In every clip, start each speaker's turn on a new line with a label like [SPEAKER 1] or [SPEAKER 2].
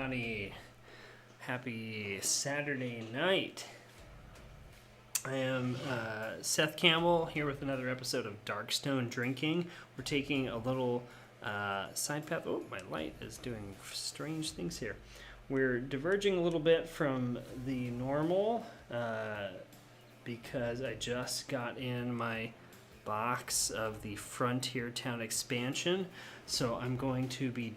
[SPEAKER 1] everybody. Happy Saturday night. I am Seth Campbell here with another episode of Darkstone Drinking. We're taking a little side path. Oh, my light is doing strange things here. We're diverging a little bit from the normal because I just got in my box of the Frontier Town expansion. So I'm going to be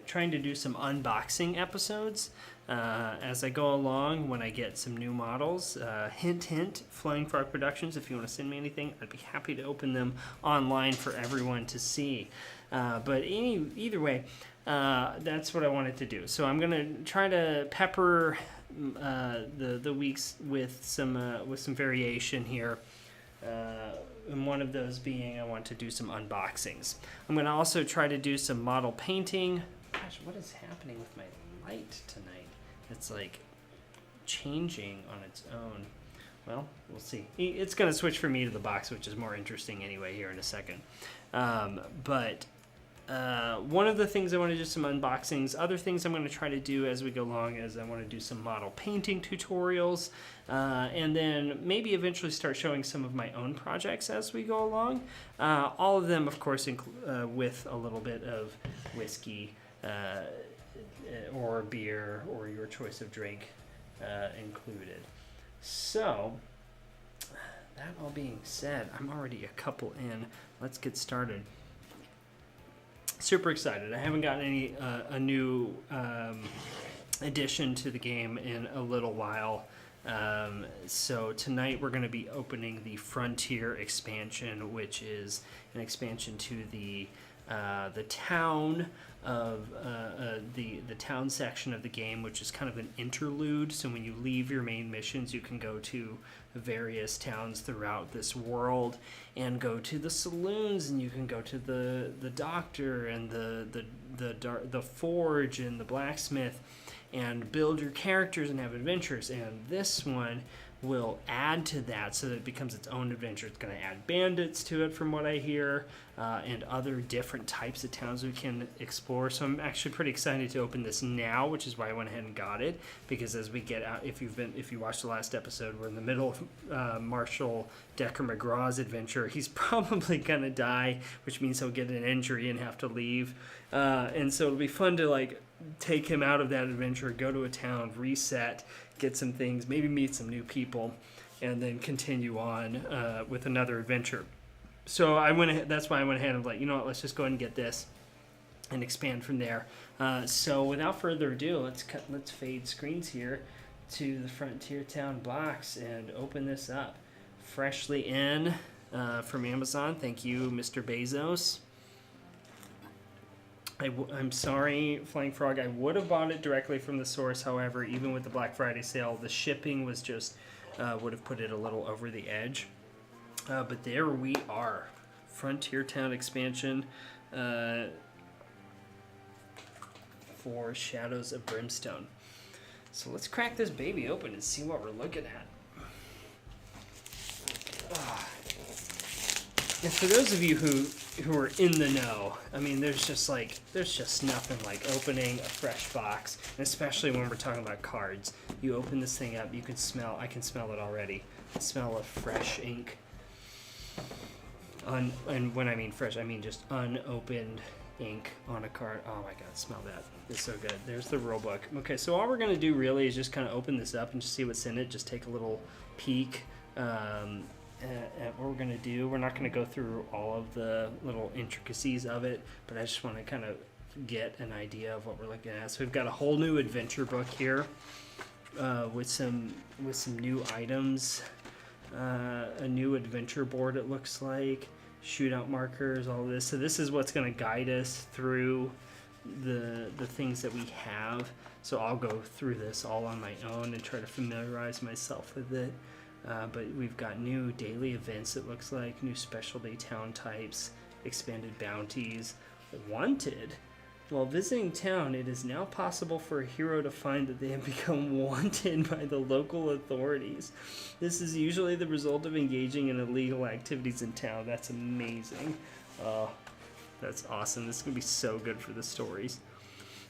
[SPEAKER 1] trying to do some unboxing episodes as I go along when I get some new models. Hint, hint, Flying Frog Productions, if you want to send me anything, I'd be happy to open them online for everyone to see. But either way, that's what I wanted to do. So I'm going to try to pepper the weeks with some variation here. And one of those being I want to do some unboxings. I'm going to also try to do some model painting. Gosh, what is happening with my light tonight? It's like changing on its own. Well, we'll see. It's going to switch for me to the box, which is more interesting anyway here in a second. One of the things I want to do some unboxings. Other things I'm going to try to do as we go along is I want to do some model painting tutorials, and then maybe eventually start showing some of my own projects as we go along. All of them, of course, with a little bit of whiskey or beer or your choice of drink included. So, that all being said, I'm already a couple in. Let's get started. Super excited. I haven't gotten a new addition to the game in a little while. So tonight we're going to be opening the Frontier expansion, which is an expansion to the town of the town section of the game, which is kind of an interlude. So when you leave your main missions, you can go to various towns throughout this world and go to the saloons, and you can go to the doctor and the forge and the blacksmith and build your characters and have adventures. And this one will add to that so that it becomes its own adventure. It's going to add bandits to it from what I hear, and other different types of towns we can explore. So I'm actually pretty excited to open this now, which is why I went ahead and got it, because as we get out, if you watched the last episode, we're in the middle of Marshall Decker McGraw's adventure. He's probably going to die, which means he'll get an injury and have to leave. And so it'll be fun to take him out of that adventure, go to a town, reset, get some things, maybe meet some new people, and then continue on with another adventure. So that's why I went ahead and let's just go ahead and get this and expand from there. So without further ado, let's fade screens here to the Frontier Town box and open this up. Freshly in from Amazon. Thank you, Mr. Bezos. I'm sorry, Flying Frog. I would have bought it directly from the source. However, even with the Black Friday sale, the shipping was just would have put it a little over the edge. But there we are, Frontier Town expansion for Shadows of Brimstone. So let's crack this baby open and see what we're looking at. And for those of you who are in the know, I mean, there's just nothing like opening a fresh box, and especially when we're talking about cards. You open this thing up, I can smell it already. The smell of fresh ink. And when I mean fresh, I mean just unopened ink on a card. Oh my God, smell that. It's so good. There's the rule book. Okay, so all we're going to do really is just kind of open this up and just see what's in it. Just take a little peek. At what we're going to do. We're not going to go through all of the little intricacies of it, but I just want to kind of get an idea of what we're looking at. So we've got a whole new adventure book here with some new items, a new adventure board it looks like, shootout markers, all of this. So this is what's going to guide us through the things that we have. So I'll go through this all on my own and try to familiarize myself with it. But we've got new daily events, it looks like, new specialty town types, expanded bounties, wanted. While visiting town, it is now possible for a hero to find that they have become wanted by the local authorities. This is usually the result of engaging in illegal activities in town. That's amazing. Oh, that's awesome. This is going to be so good for the stories.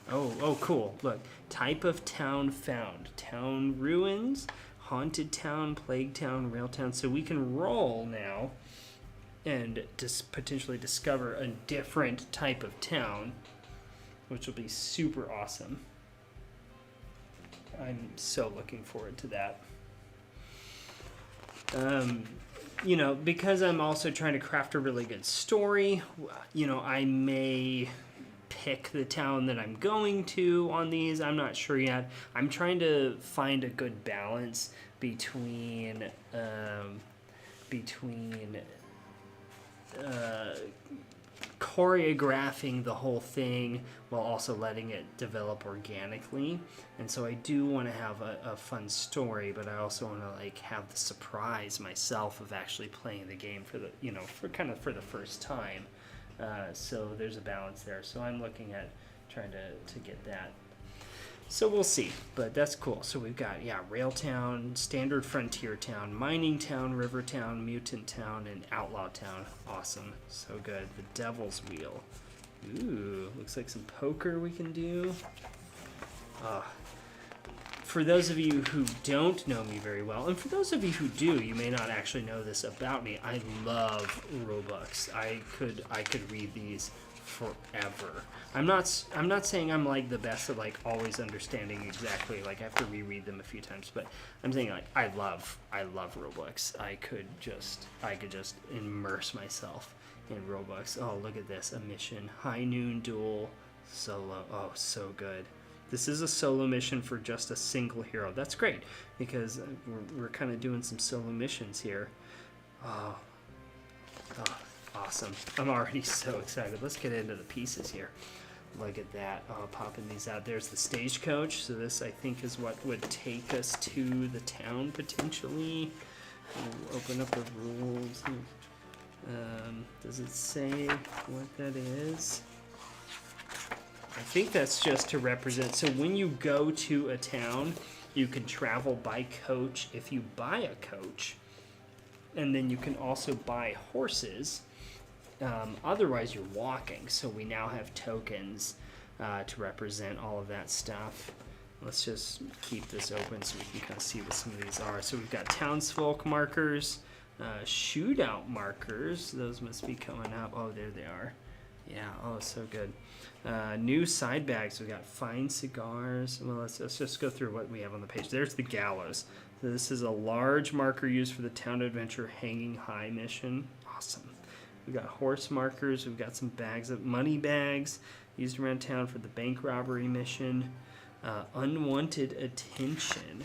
[SPEAKER 1] Oh, cool. Look, type of town found. Town ruins, haunted town, plague town, rail town. So we can roll now and just potentially discover a different type of town, which will be super awesome. I'm so looking forward to that. Because I'm also trying to craft a really good story, I may pick the town that I'm going to on these. I'm not sure yet. I'm trying to find a good balance between choreographing the whole thing while also letting it develop organically. And so I do want to have a fun story, but I also want to have the surprise myself of actually playing the game for the first time. So there's a balance there. So I'm looking at trying to get that. So we'll see, but that's cool. So we've got, Rail Town, Standard Frontier Town, Mining Town, River Town, Mutant Town, and Outlaw Town. Awesome. So good. The Devil's Wheel. Ooh, looks like some poker we can do. For those of you who don't know me very well, and for those of you who do, you may not actually know this about me. I love Robux. I could read these forever. I'm not saying I'm the best at always understanding exactly. I have to reread them a few times, but I'm saying I love Roblox. I could just immerse myself in Roblox. Oh, look at this, a mission, High Noon Duel solo. Oh, so good. This is a solo mission for just a single hero. That's great because we're kind of doing some solo missions here. Oh, awesome. I'm already so excited. Let's get into the pieces here. Look at that. Oh, popping these out. There's the stagecoach. So this, I think, is what would take us to the town, potentially. We'll open up the rules. Does it say what that is? I think that's just to represent. So when you go to a town, you can travel by coach if you buy a coach. And then you can also buy horses. Otherwise, you're walking. So we now have tokens to represent all of that stuff. Let's just keep this open so we can kind of see what some of these are. So we've got townsfolk markers, shootout markers. Those must be coming up. Oh, there they are. Yeah, oh, so good. New side bags. We got fine cigars. Well, let's just go through what we have on the page. There's the gallows. So this is a large marker used for the town adventure hanging high mission. Awesome. We've got horse markers. We've got some bags of money bags used around town for the bank robbery mission. Unwanted attention.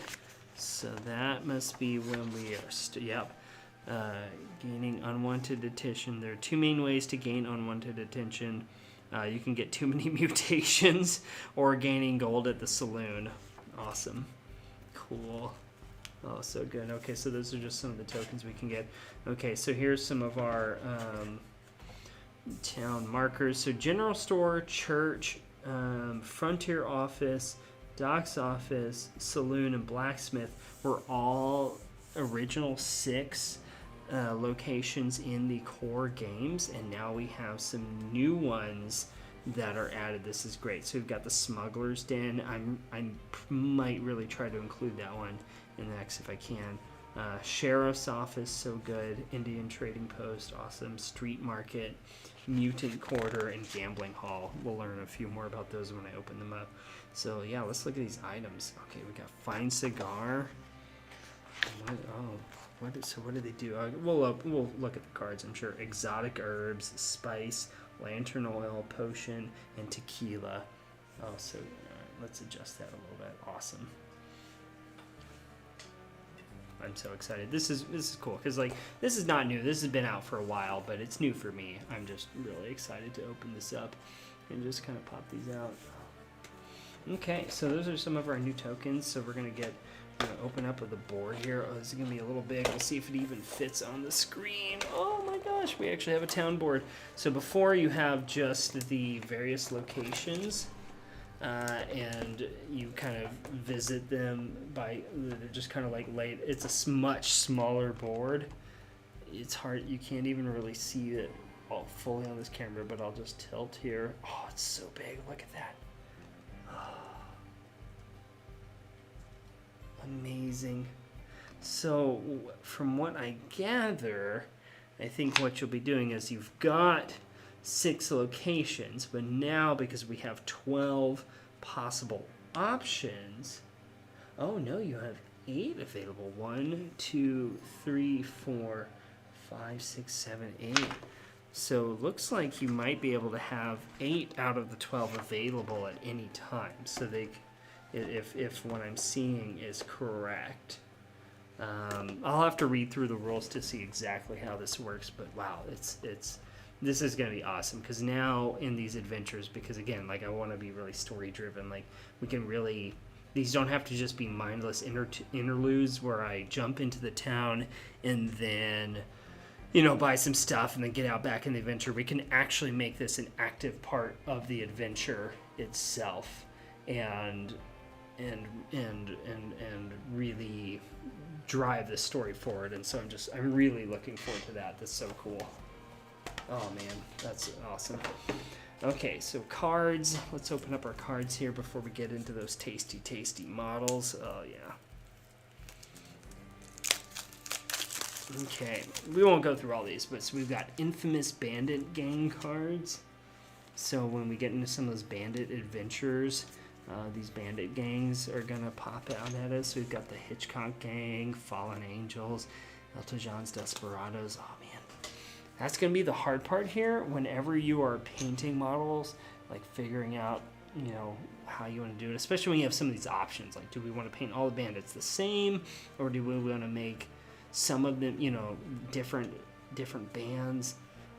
[SPEAKER 1] So that must be when we are, gaining unwanted attention. There are two main ways to gain unwanted attention. You can get too many mutations or gaining gold at the saloon. Awesome. Cool. Oh, so good. Okay, so those are just some of the tokens we can get. Okay, so here's some of our town markers. So general store, church, frontier office, docks office, saloon, and blacksmith were all original 6 locations in the core games, and now we have some new ones that are added. This is great. So we've got the Smuggler's Den. I might really try to include that one in the next if I can. Sheriff's Office, so good. Indian Trading Post, awesome. Street Market, Mutant Quarter, and Gambling Hall. We'll learn a few more about those when I open them up. So yeah, let's look at these items. Okay, we got fine cigar. What do they do? We'll look at the cards, I'm sure. Exotic herbs, spice, lantern oil, potion, and tequila. Oh, so let's adjust that a little bit. Awesome. I'm so excited. This is cool because this is not new. This has been out for a while, but it's new for me. I'm just really excited to open this up and just kind of pop these out. Okay, so those are some of our new tokens. So we're gonna open up with the board here. Oh, this is gonna be a little big. We'll see if it even fits on the screen. Oh my gosh, we actually have a town board. So before you have just the various locations, and you kind of visit them they're just kind of laid. It's a much smaller board. It's hard. You can't even really see it all fully on this camera, but I'll just tilt here. Oh, it's so big. Look at that. Amazing. So, from what I gather, I think what you'll be doing is you've got 6 locations, but now because we have 12 possible options, oh no, you have 8 available. 1, 2, 3, 4, 5, 6, 7, 8. So it looks like you might be able to have 8 out of the 12 available at any time. So they, if what I'm seeing is correct. I'll have to read through the rules to see exactly how this works, but wow, this is going to be awesome because now in these adventures, because again, like I want to be really story driven, like we can really, these don't have to just be mindless interludes where I jump into the town and then, you know, buy some stuff and then get out back in the adventure. We can actually make this an active part of the adventure itself and really drive the story forward. And so I'm really looking forward to that. That's so cool. Oh man, that's awesome. Okay, so cards. Let's open up our cards here before we get into those tasty models. Oh yeah. Okay, we won't go through all these, but so we've got Infamous Bandit Gang cards. So when we get into some of those bandit adventures, these bandit gangs are gonna pop out at us. So we've got the Hitchcock Gang, Fallen Angels, Elton John's Desperados. Oh man, that's gonna be the hard part here. Whenever you are painting models, like figuring out, you know, how you want to do it, especially when you have some of these options. Like, do we want to paint all the bandits the same, or do we want to make some of them, you know, different bands,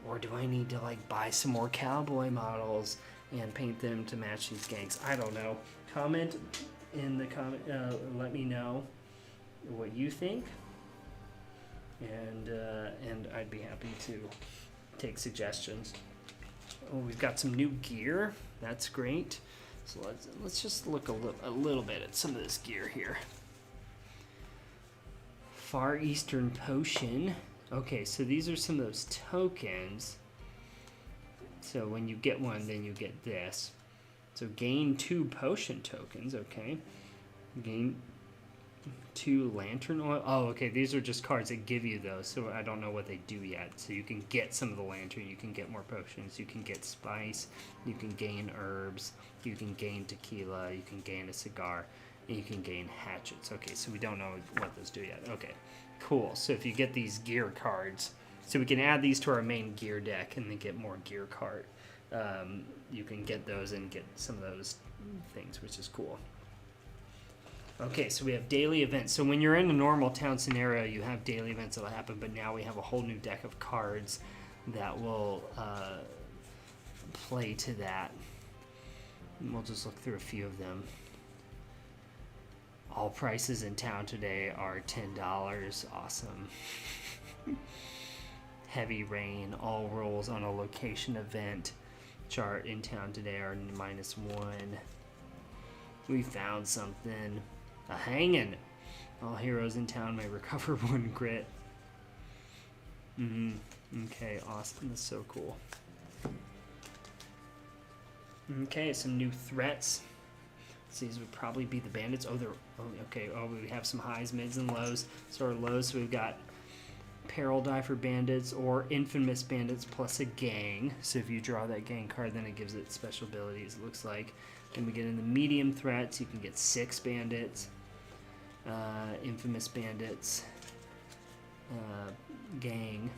[SPEAKER 1] or do I need to like buy some more cowboy models and paint them to match these gangs? I don't know. Comment in the comment. Let me know what you think, and I'd be happy to take suggestions. Oh, we've got some new gear. That's great. So let's just look a little bit at some of this gear here. Far Eastern Potion. Okay, so these are some of those tokens. So when you get one, then you get this. So gain 2 potion tokens, okay. Gain 2 lantern oil. Oh, okay, these are just cards that give you those, so I don't know what they do yet. So you can get some of the lantern, you can get more potions, you can get spice, you can gain herbs, you can gain tequila, you can gain a cigar, and you can gain hatchets. Okay, so we don't know what those do yet. Okay, cool. So if you get these gear cards, so we can add these to our main gear deck and then get more gear card. You can get those and get some of those things, which is cool. Okay, so we have daily events. So when you're in a normal town scenario, you have daily events that'll happen, but now we have a whole new deck of cards that will play to that. And we'll just look through a few of them. All prices in town today are $10. Awesome. Heavy rain. All rolls on a location event chart in town today are -1. We found something. A hanging. All heroes in town may recover 1 grit. Okay, awesome. That's so cool. Okay, some new threats. So these would probably be the bandits. We have some highs, mids, and lows. So our lows, so we've got Peril Die for Bandits or Infamous Bandits plus a gang. So if you draw that gang card, then it gives it special abilities, it looks like. Then we get in the medium threats. You can get 6 bandits, Infamous Bandits, gang.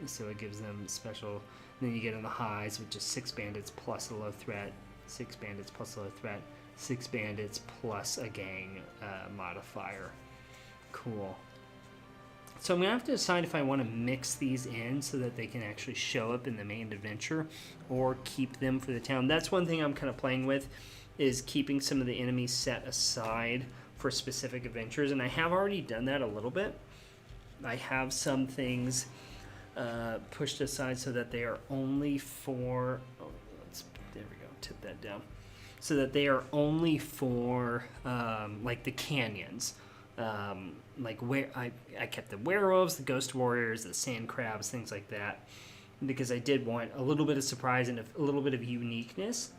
[SPEAKER 1] So it gives them special. Then you get in the highs, which is 6 bandits plus a low threat, 6 bandits plus a low threat, 6 bandits plus a gang modifier. Cool. So I'm going to have to decide if I want to mix these in so that they can actually show up in the main adventure or keep them for the town. That's one thing I'm kind of playing with, is keeping some of the enemies set aside for specific adventures. And I have already done that a little bit. I have some things pushed aside so that they are only for... there we go, tip that down. So that they are only for like the canyons. Like where I kept the werewolves, the ghost warriors, the sand crabs, things like that, because I did want a little bit of surprise and a little bit of uniqueness.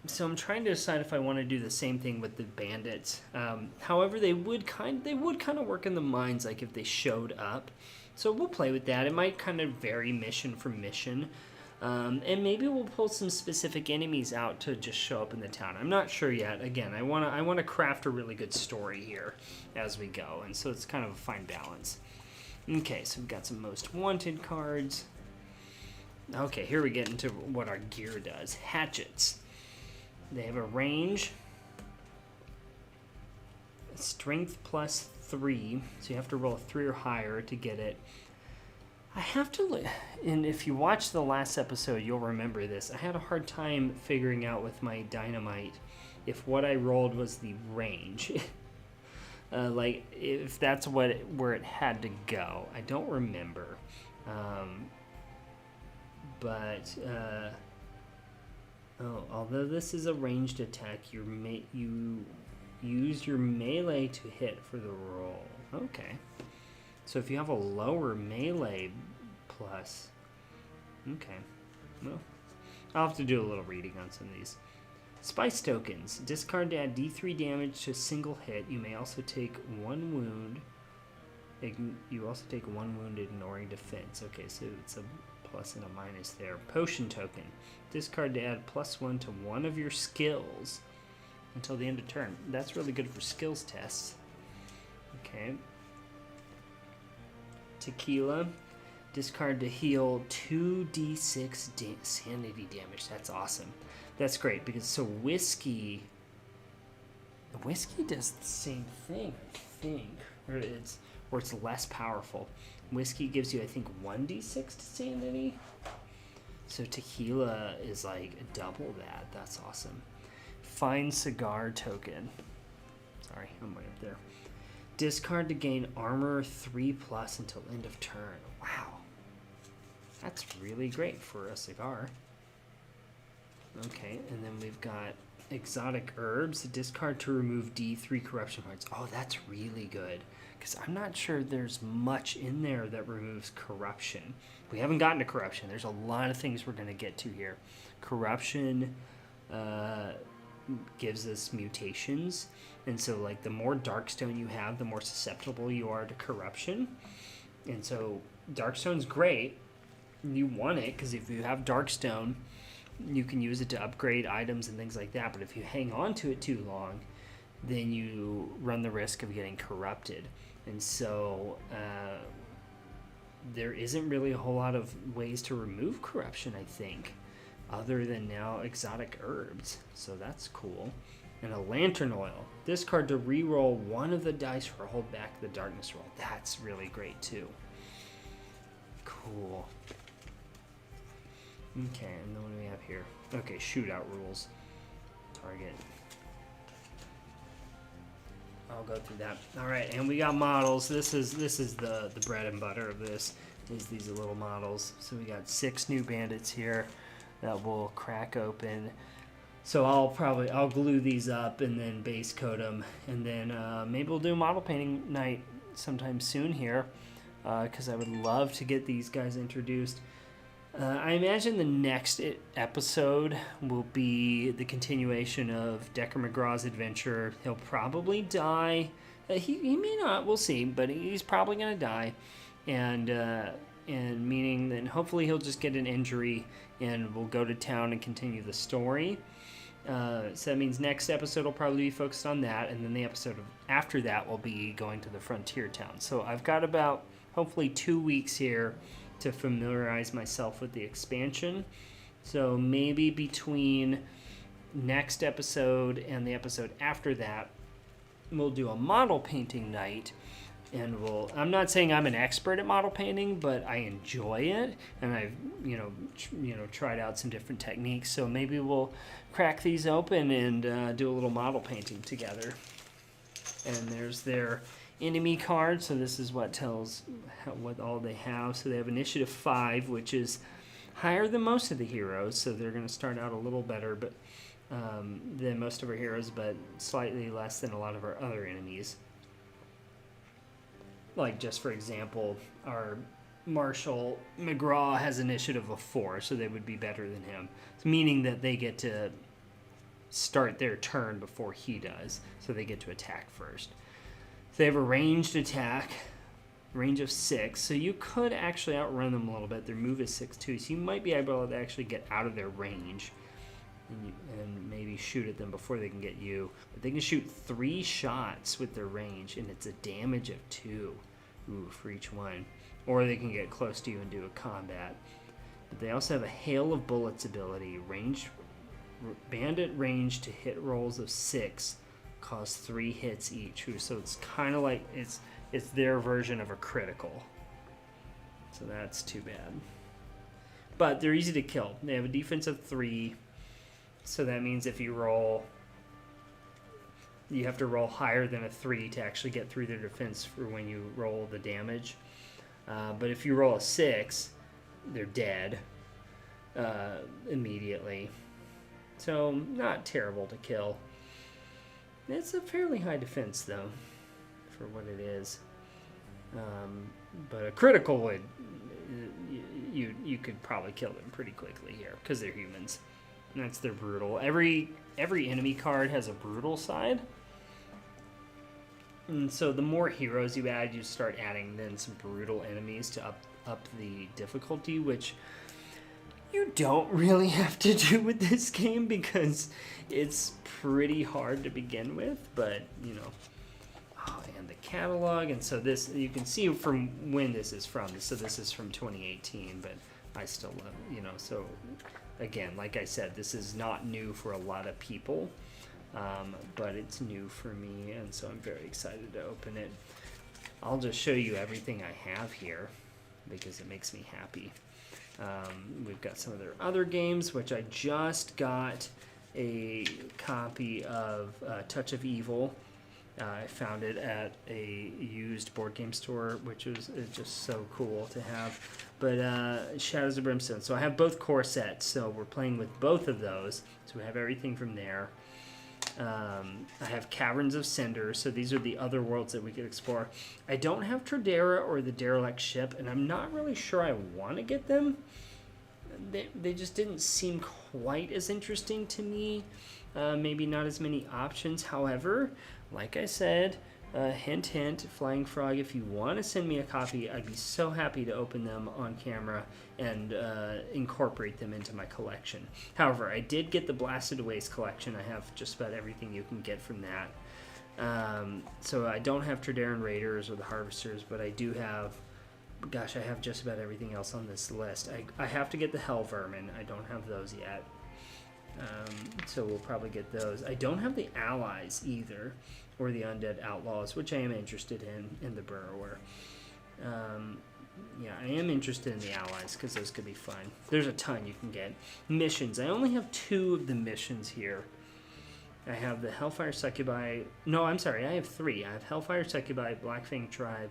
[SPEAKER 1] So I'm trying to decide if I want to do the same thing with the bandits. However, they would kind of work in the mines, like if they showed up. So we'll play with that. It might kind of vary mission from mission. And maybe we'll pull some specific enemies out to just show up in the town. I'm not sure yet. Again, I want to craft a really good story here as we go, and so it's kind of a fine balance. Okay, so we've got some most wanted cards. Okay, here we get into what our gear does. Hatchets. They have a range, strength plus 3, so you have to roll a 3 or higher to get it. I have to look, and if you watch the last episode, you'll remember this. I had a hard time figuring out with my dynamite if what I rolled was the range. Like, if that's where it had to go. I don't remember. Although this is a ranged attack, you use your melee to hit for the roll. Okay. So if you have a lower melee plus... Okay. Well, I'll have to do a little reading on some of these. Spice tokens. Discard to add D3 damage to a single hit. You may also take 1 wound. You also take 1 wound ignoring defense. Okay, so it's a plus and a minus there. Potion token. Discard to add +1 to one of your skills until the end of turn. That's really good for skills tests. Okay. Tequila. Discard to heal 2d6 sanity damage. That's awesome. That's great because so whiskey does the same thing, I think, or it's less powerful. Whiskey gives you, I think, 1d6 to sanity. So tequila is like double that. That's awesome. Fine cigar token. Sorry, I'm way up there. Discard to gain armor 3+ until end of turn. Wow. That's really great for a cigar. Okay, and then we've got exotic herbs. Discard to remove D3 corruption cards. Oh, that's really good. Because I'm not sure there's much in there that removes corruption. We haven't gotten to corruption. There's a lot of things we're going to get to here. Corruption gives us mutations. And so, like, the more Darkstone you have, the more susceptible you are to corruption. And so, Darkstone's great. You want it, because if you have Darkstone, you can use it to upgrade items and things like that. But if you hang on to it too long, then you run the risk of getting corrupted. And so there isn't really a whole lot of ways to remove corruption, I think, other than now exotic herbs. So that's cool. And a lantern oil. Discard to reroll one of the dice or hold back the darkness roll. That's really great too. Cool. Okay, and then what do we have here? Okay, shootout rules. Target. I'll go through that. All right, and we got models. This is the bread and butter of this. Is these little models. So we got 6 new bandits here that will crack open. So I'll glue these up and then base coat them, and then maybe we'll do a model painting night sometime soon here, because I would love to get these guys introduced. I imagine the next episode will be the continuation of Decker McGraw's adventure. He'll probably die. He may not. We'll see. But he's probably going to die. And meaning that hopefully he'll just get an injury and we'll go to town and continue the story. So that means next episode will probably be focused on that. And then the episode after that will be going to the frontier town. So I've got about hopefully 2 weeks here to familiarize myself with the expansion. So maybe between next episode and the episode after that, we'll do a model painting night. And I'm not saying I'm an expert at model painting, but I enjoy it, and I've tried out some different techniques. So maybe we'll crack these open and do a little model painting together. And there's their enemy card, so this is what tells what all they have. So they have initiative 5, which is higher than most of the heroes, so they're going to start out a little better but than most of our heroes, but slightly less than a lot of our other enemies. Like, just for example, our Marshal McGraw has initiative of 4, so they would be better than him, meaning that they get to start their turn before he does, so they get to attack first. So they have a ranged attack, range of 6, so you could actually outrun them a little bit. Their move is 6 too, so you might be able to actually get out of their range and maybe shoot at them before they can get you. But they can shoot 3 shots with their range, and it's a damage of 2 for each one. Or they can get close to you and do a combat. But they also have a Hail of Bullets ability. Bandit range to hit rolls of 6 cause 3 hits each. So it's kind of like it's their version of a critical. So that's too bad. But they're easy to kill. They have a defense of 3. So that means if you roll, you have to roll higher than a 3 to actually get through their defense for when you roll the damage. But if you roll a 6, they're dead immediately. So not terrible to kill. It's a fairly high defense though, for what it is. But a critical would, you could probably kill them pretty quickly here because they're humans. And that's their brutal. Every enemy card has a brutal side. And so the more heroes you add, you start adding then some brutal enemies to up the difficulty, which you don't really have to do with this game because it's pretty hard to begin with. But, you know, and the catalog. And so this, you can see from when this is from. So this is from 2018, but I still love it, you know, so... Again, like I said, this is not new for a lot of people, but it's new for me, and so I'm very excited to open it. I'll just show you everything I have here because it makes me happy. We've got some of their other games, which I just got a copy of Touch of Evil. I found it at a used board game store, which is just so cool to have. But Shadows of Brimstone. So I have both core sets, so we're playing with both of those. So we have everything from there. I have Caverns of Cinder, so these are the other worlds that we could explore. I don't have Tradera or the Derelict Ship, and I'm not really sure I want to get them. They just didn't seem quite as interesting to me. Maybe not as many options. However, like I said, hint, hint, Flying Frog, if you want to send me a copy, I'd be so happy to open them on camera and incorporate them into my collection. However, I did get the Blasted Waste collection. I have just about everything you can get from that. So I don't have Traderan Raiders or the Harvesters, but I do have, gosh, I have just about everything else on this list. I have to get the Hell Vermin. I don't have those yet. So we'll probably get those. I don't have the Allies either, or the Undead Outlaws, which I am interested in the Burrower. Yeah, I am interested in the Allies because those could be fun. There's a ton you can get. Missions. I only have 2 of the missions here. I have the Hellfire Succubi. No, I'm sorry. I have 3. I have Hellfire Succubi, Blackfang Tribe.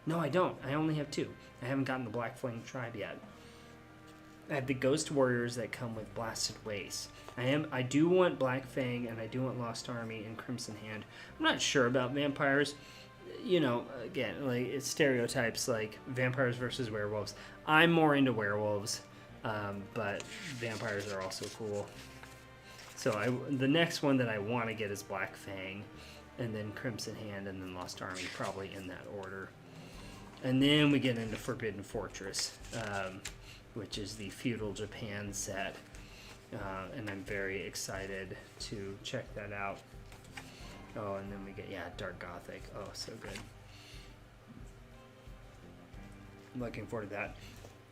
[SPEAKER 1] No, I don't. I only have 2. I haven't gotten the Blackfang Tribe yet. I have the Ghost Warriors that come with Blasted Waste. I do want Black Fang, and I do want Lost Army and Crimson Hand. I'm not sure about vampires. You know, again, like it's stereotypes like vampires versus werewolves. I'm more into werewolves, but vampires are also cool. So the next one that I want to get is Black Fang, and then Crimson Hand, and then Lost Army, probably in that order. And then we get into Forbidden Fortress, which is the Feudal Japan set. And I'm very excited to check that out. Oh, and then we get, Dark Gothic. Oh, so good. I'm looking forward to that.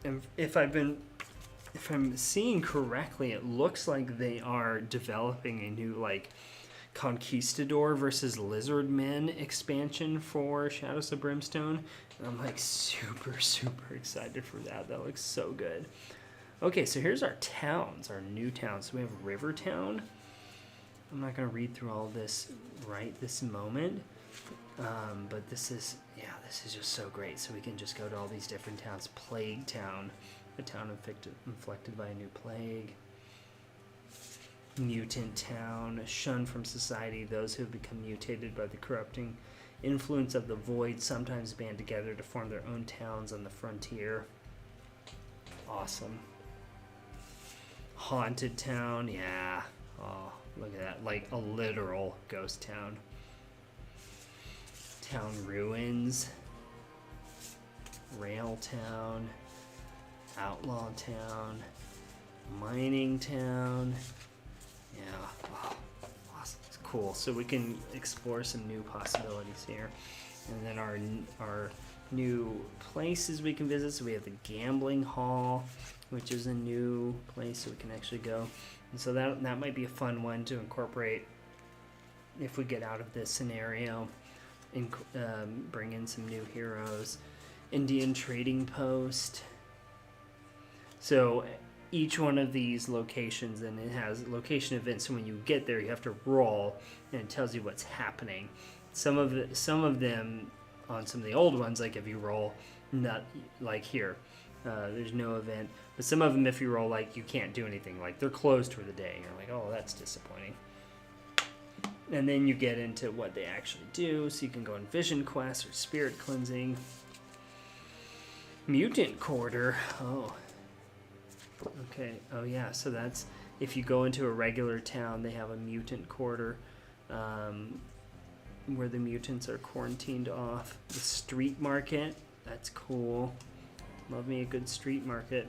[SPEAKER 1] And if I'm seeing correctly, it looks like they are developing a new, like, Conquistador versus Lizardmen expansion for Shadows of Brimstone. And I'm, like, super, super excited for that. That looks so good. Okay, so here's our towns, our new towns. So we have Rivertown. I'm not going to read through all this right this moment, but this is just so great. So we can just go to all these different towns. Plague Town, a town inflicted by a new plague. Mutant Town, shunned from society, those who have become mutated by the corrupting influence of the void sometimes band together to form their own towns on the frontier. Awesome. Haunted Town, yeah. Oh, look at that. Like a literal ghost town. Town ruins. Rail town. Outlaw town. Mining town. Yeah. Oh, awesome. It's cool. So we can explore some new possibilities here. And then our new places we can visit. So we have the gambling hall, which is a new place so we can actually go. And so that might be a fun one to incorporate if we get out of this scenario and bring in some new heroes. Indian trading post. So each one of these locations, and it has location events. So when you get there, you have to roll, and it tells you what's happening. Some of them on some of the old ones, like if you roll, not like here, there's no event. But some of them, if you roll, like you can't do anything. Like they're closed for the day. You're like, oh, that's disappointing. And then you get into what they actually do. So you can go on vision quests or spirit cleansing. Mutant quarter. Oh. Okay. Oh yeah. So that's if you go into a regular town, they have a mutant quarter. Where the mutants are quarantined off. The street market, that's cool. Love me a good street market.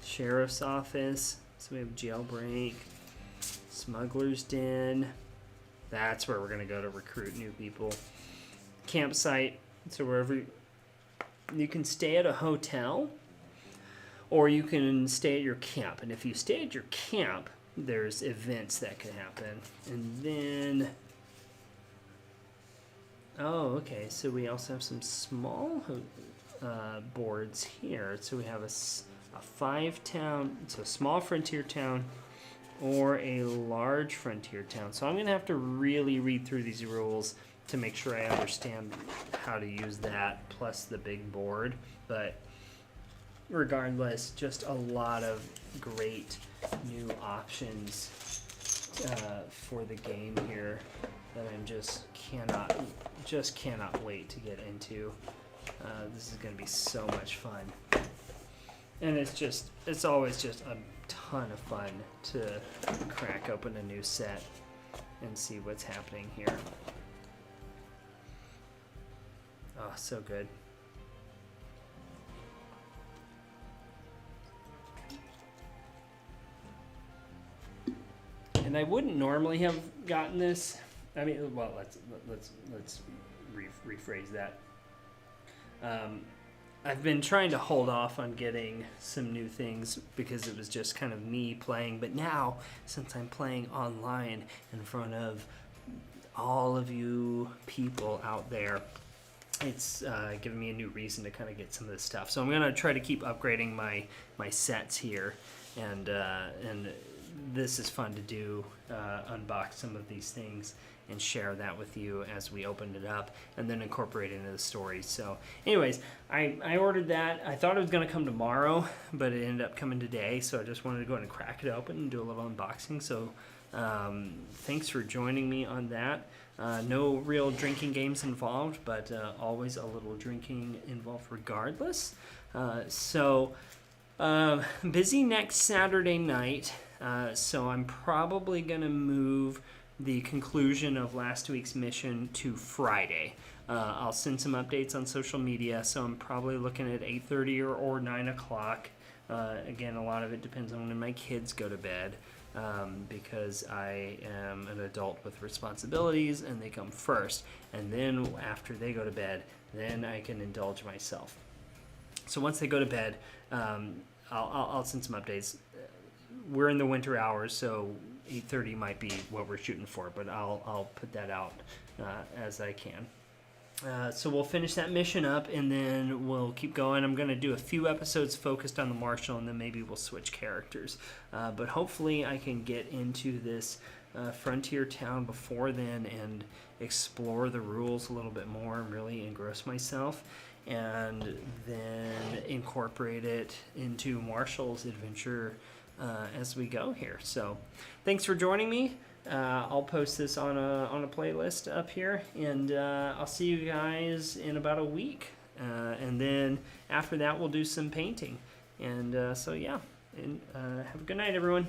[SPEAKER 1] Sheriff's office, so we have jailbreak. Smuggler's den, that's where we're gonna go to recruit new people. Campsite, so wherever you can stay at a hotel, or you can stay at your camp. And if you stay at your camp, there's events that can happen. And then oh, okay. So we also have some small boards here. So we have a 5-town, so a small frontier town or a large frontier town. So I'm going to have to really read through these rules to make sure I understand how to use that plus the big board. But regardless, just a lot of great new options for the game here that I'm just cannot wait to get into. This is going to be so much fun. And it's always just a ton of fun to crack open a new set and see what's happening here. Oh, so good. And I wouldn't normally have gotten this. I mean, well, let's rephrase that. I've been trying to hold off on getting some new things because it was just kind of me playing. But now, since I'm playing online in front of all of you people out there, it's given me a new reason to kind of get some of this stuff. So I'm going to try to keep upgrading my sets here. And this is fun to do, unbox some of these things and share that with you as we open it up and then incorporate it into the story. So anyways, I ordered that. I thought it was going to come tomorrow, but it ended up coming today. So I just wanted to go ahead and crack it open and do a little unboxing. So thanks for joining me on that. No real drinking games involved, but always a little drinking involved regardless. Busy next Saturday night. So I'm probably going to move the conclusion of last week's mission to Friday. I'll send some updates on social media, so I'm probably looking at 8:30 or 9 o'clock. Again, a lot of it depends on when my kids go to bed, because I am an adult with responsibilities and they come first. And then after they go to bed, then I can indulge myself. So once they go to bed, I'll send some updates. We're in the winter hours, so 8:30 might be what we're shooting for, but I'll put that out as I can. So we'll finish that mission up, and then we'll keep going. I'm going to do a few episodes focused on the Marshal, and then maybe we'll switch characters. But hopefully I can get into this frontier town before then and explore the rules a little bit more and really engross myself, and then incorporate it into Marshal's adventure as we go here. So thanks for joining me. I'll post this on a playlist up here, and I'll see you guys in about a week. And then after that, we'll do some painting. And so yeah, and have a good night, everyone.